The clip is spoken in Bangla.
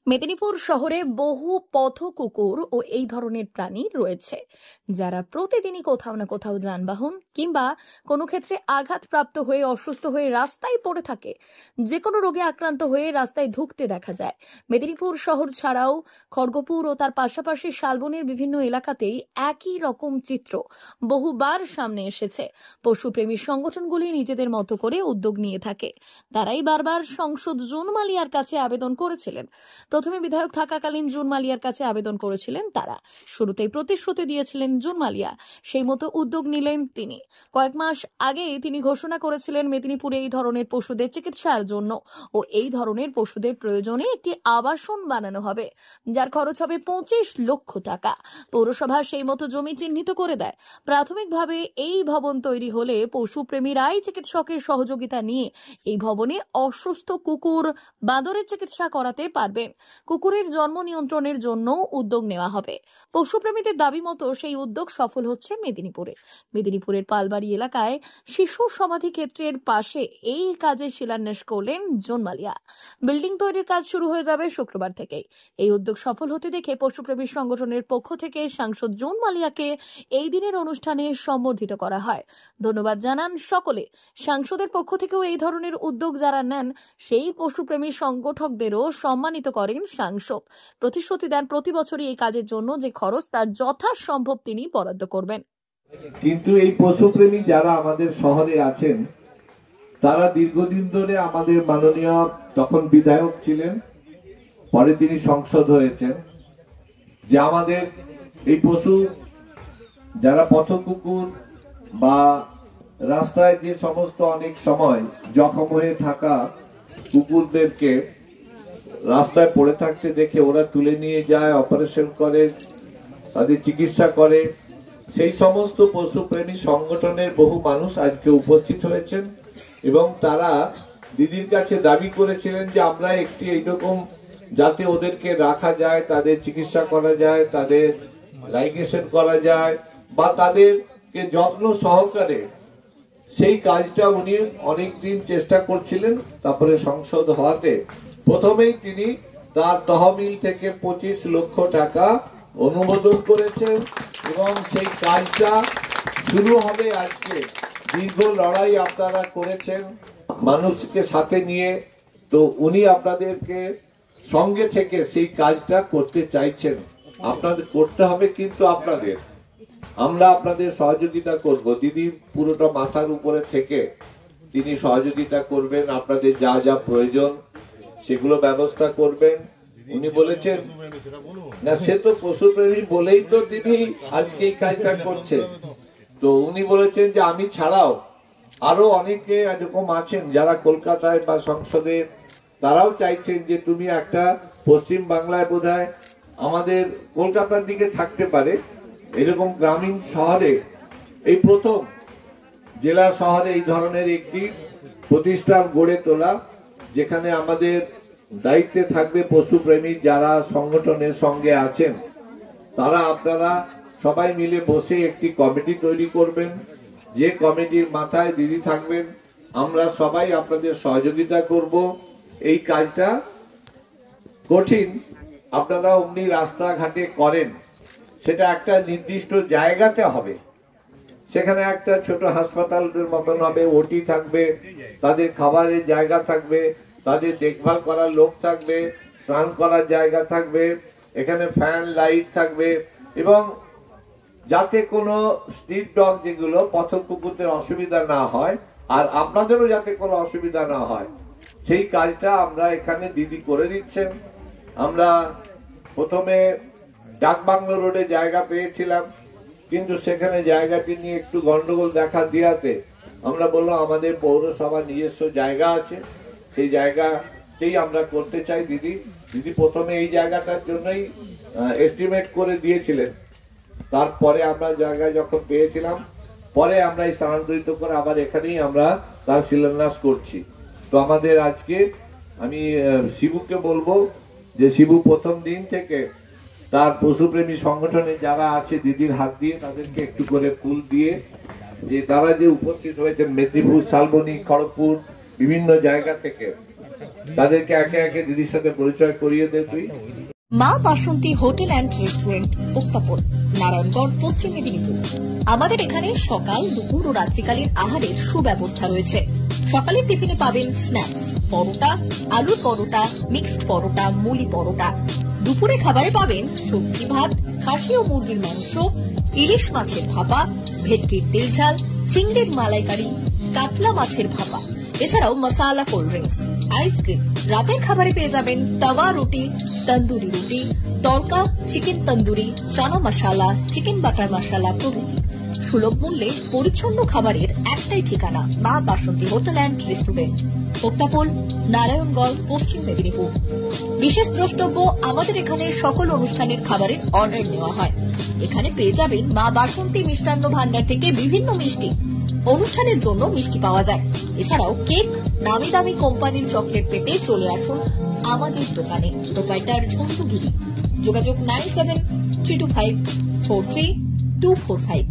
মেদিনীপুর শহরে বহু পথ কুকুর ও এই ধরনের প্রাণী রয়েছে যারা প্রতিদিনই কোথাও না কোথাও যানবাহন কিংবা কোনো ক্ষেত্রে আঘাতপ্রাপ্ত হয়ে অসুস্থ হয়ে রাস্তায় পড়ে থাকে। যে কোনো রোগে আক্রান্ত হয়ে রাস্তায় ধুঁকতে দেখা যায়। মেদিনীপুর শহর ছাড়াও খড়গপুর ও তার পাশাপাশি শালবনের বিভিন্ন এলাকাতেই একই রকম চিত্র বহুবার সামনে এসেছে। পশুপ্রেমী সংগঠনগুলি নিজেদের মতো করে উদ্যোগ নিয়ে থাকে। তারাই বারবার সংসদ জুন মালিয়ার কাছে আবেদন করেছিলেন। প্রথমে বিধায়ক থাকাকালীন জুন মালিয়ার কাছে আবেদন করেছিলেন তারা। শুরুতেই প্রতিশ্রুতি দিয়েছিলেন জুন মালিয়া, সেই মতো উদ্যোগ নিলেন তিনি। কয়েক মাস আগে তিনি ঘোষণা করেছিলেন মেদিনীপুরে এই ধরনের পশুদের চিকিৎসার জন্য ও এই ধরনের পশুদের প্রয়োজনে একটি আবাসন বানানো হবে, যার খরচ হবে 25 লক্ষ টাকা। পৌরসভা সেই মতো জমি চিহ্নিত করে দেয়। প্রাথমিকভাবে এই ভবন তৈরি হলে পশুপ্রেমীরাই চিকিৎসকের সহযোগিতা নিয়ে এই ভবনে অসুস্থ কুকুর বাঁদরের চিকিৎসা করাতে পারবেন। কুকুরের জন্ম নিয়ন্ত্রণের জন্য উদ্যোগ নেওয়া হবে। পশুপ্রেমীদের দাবি মতো সেই উদ্যোগ সফল হচ্ছে মেদিনীপুরের পালবাড়ি এলাকায় শিশু সমাধি ক্ষেত্রের পাশে এই কাজের শিলান্যাস করলেন জুন মালিয়া। বিল্ডিং তৈরির কাজ শুরু হয়ে যাবে শুক্রবার থেকেই। এই উদ্যোগ সফল হতে দেখে পশুপ্রেমী সংগঠনের পক্ষ থেকে সাংসদ জুন মালিয়াকে এই দিনের অনুষ্ঠানে সম্বর্ধিত করা হয়। ধন্যবাদ জানান সকলে। সাংসদের পক্ষ থেকেও এই ধরনের উদ্যোগ যারা নেন সেই পশুপ্রেমী সংগঠকদেরও সম্মানিত করেন সাংসদ। প্রতিশ্রুতি দেন প্রতি বছরই এই কাজের জন্য যে খরচ তার যথাসম্ভব তিনি বরাদ্দ করবেন। কিন্তু এই পশুপ্রেমী যারা আমাদের শহরে আছেন তারা দীর্ঘদিন ধরে আমাদের মাননীয় তখন বিধায়ক ছিলেন, পরে তিনি সংসদ হয়েছেন, যে আমাদের এই পশু যারা পথ কুকুর বা রাস্তায় যে সমস্ত অনেক সময় জখম হয়ে থাকা কুকুরদেরকে রাস্তায় পড়ে থাকতে দেখে ওরা তুলে নিয়ে যায়, অপারেশন করে, তাদের চিকিৎসা করে। সেই সমস্ত পশুপ্রেমী সংগঠনের বহু মানুষ আজকে উপস্থিত হয়েছেন এবং তারা দিদির কাছে দাবি করেছিলেন যে আমরা একটি এইরকম যাতে ওদেরকে রাখা যায়, তাদের চিকিৎসা করা যায়, তাদের লাইগেশন করা যায় বা তাদেরকে যত্ন সহকারে, সেই কাজটা উনি অনেকদিন চেষ্টা করছিলেন। তারপরে সংসদ হওয়াতে প্রথমেই তিনি তার তহবিল থেকে 25 লক্ষ টাকা অনুমোদন করেছেন এবং সেই কাজটা শুরু হবে আজকে। দীর্ঘ লড়াই আপনারা করেছেন মানুষকে সাথে নিয়ে, তো উনি আপনাদেরকে সঙ্গে থেকে সেই কাজটা করতে চাইছেন। আপনাদের করতে হবে, কিন্তু আমরা আপনাদের সহযোগিতা করব। দিদি পুরোটা মাথার উপরে থেকে তিনি সহযোগিতা করবেন, আপনাদের যা যা প্রয়োজন সেগুলো ব্যবস্থা করবেন। উনি বলেছেন না, সে তো পশুপ্রেমী বলেই তো তিনি আজকে এই কাজটা করছেন। তো উনি বলেছেন যে আমি ছাড়াও আরো অনেকে এরকম আছেন যারা কলকাতায় বা সংসদে, তারাও চাইছেন যে তুমি একটা পশ্চিম বাংলায় বোধহয় আমাদের কলকাতার দিকে থাকতে পারে, এরকম গ্রামীণ শহরে এই প্রথম জেলা শহরে এই ধরনের একটি প্রতিষ্ঠান গড়ে তোলা, যেখানে আমাদের দায়িত্বে থাকবে পশুপ্রেমী যারা সংগঠনের সঙ্গে আছেন তারা, আপনারা সবাই মিলে বসে একটি কমিটি তৈরি করবেন, যে কমিটির মাথায় দিদি থাকবেন। আমরা সবাই আপনাদের সহযোগিতা করব। এই কাজটা কঠিন, আপনারা অমনি রাস্তাঘাটে করেন, সেটা একটা নির্দিষ্ট জায়গাতে হবে, সেখানে একটা ছোট হাসপাতালের মতন হবে, ওটি থাকবে, তাদের খাবারের জায়গা থাকবে, তাদের দেখভাল করার লোক থাকবে, স্নান করার জায়গা থাকবে, এখানে ফ্যান লাইট থাকবে এবং যাতে কোনো স্ট্রিট ডগ যেগুলো পথ কুকুরদের অসুবিধা না হয় আর আপনাদেরও যাতে কোনো অসুবিধা না হয়, সেই কাজটা আমরা এখানে দিদি করে দিচ্ছেন। আমরা প্রথমে ডাকবাংলো রোডে জায়গা পেয়েছিলাম, কিন্তু সেখানে জায়গাটি নিয়ে একটু গন্ডগোল দেখা দিয়াতে আমরা বললাম আমাদের পৌরসভা নিজস্ব জায়গা আছে, সেই জায়গাতেই আমরা করতে চাই। দিদি প্রথমে এই জায়গাটার জন্যই এস্টিমেট করে দিয়েছিলেন, তারপরে আমরা জায়গা যখন পেয়েছিলাম পরে আমরা স্থানান্তরিত করে আবার এখানেই আমরা তার শিলান্যাস করছি। তো আমাদের আজকে আমি শিবুকে বলবো যে শিবু প্রথম দিন থেকে তার পশুপ্রেমী সংগঠনে যারা আছে দিদির হাত দিয়ে তাদেরকে একটু করে ফুল দিয়ে, যে তারা যে উপস্থিত হয়েছেন মেদিনীপুর, শালবনী, খড়গপুর বিভিন্ন জায়গা থেকে, তাদেরকে একে একে দিদির সাথে পরিচয় করিয়ে দে তুই। মা বাসন্তী হোটেল অ্যান্ড রেস্টুরেন্ট, উত্তাপন, নারায়ণগড়, পশ্চিম মেদিনীপুর। আমাদের এখানে সকাল, দুপুর ও রাত্রিকালীন আহারের সুব্যবস্থা রয়েছে। সকালের টিফিনে পাবেন স্ন্যাক্স, পরোটা, আলুর পরোটা, মিক্সড পরোটা, মুলি পরোটা। দুপুরে খাবারে পাবেন সবজি ভাত, খাসি ও মুরগির মাংস, ইলিশ মাছের ভাপা, ভেটকির তেল ঝাল, চিংড়ির মালাইকারি, কাতলা মাছের ভাপা, এছাড়াও মশালা কোল্ড ড্রিঙ্কস, আইসক্রিম। রাতের খাবারে পেয়ে যাবেন তাওয়া রুটি, তন্দুরি রুটি, তড়কা, চিকেন তন্দুরি, চানা মশালা, চিকেন বাটার মশালা প্রভৃতি। সুলভ মূল্যে পরিচ্ছন্ন খাবারের একটাই ঠিকানা, মা বাসন্তী হোটেল অ্যান্ড রেস্টুরেন্ট, উত্তাপন, নারায়ণগড়, পশ্চিম মেদিনীপুর। বিশেষ দ্রষ্টব্য, আমাদের এখানে সকল অনুষ্ঠানের খাবারের অর্ডার নেওয়া হয়। এখানে পেয়ে যাবেন মা বাসন্তী মিষ্টান্ন ভান্ডার থেকে বিভিন্ন মিষ্টি। অনুষ্ঠানের জন্য মিষ্টি পাওয়া যায়। এছাড়াও কেক, নামি দামি কোম্পানির চকলেট পেতে চলে আসুন আমাদের দোকানে। প্রোপাইটার ঝন্টু গিরি। যোগাযোগ 9732543245।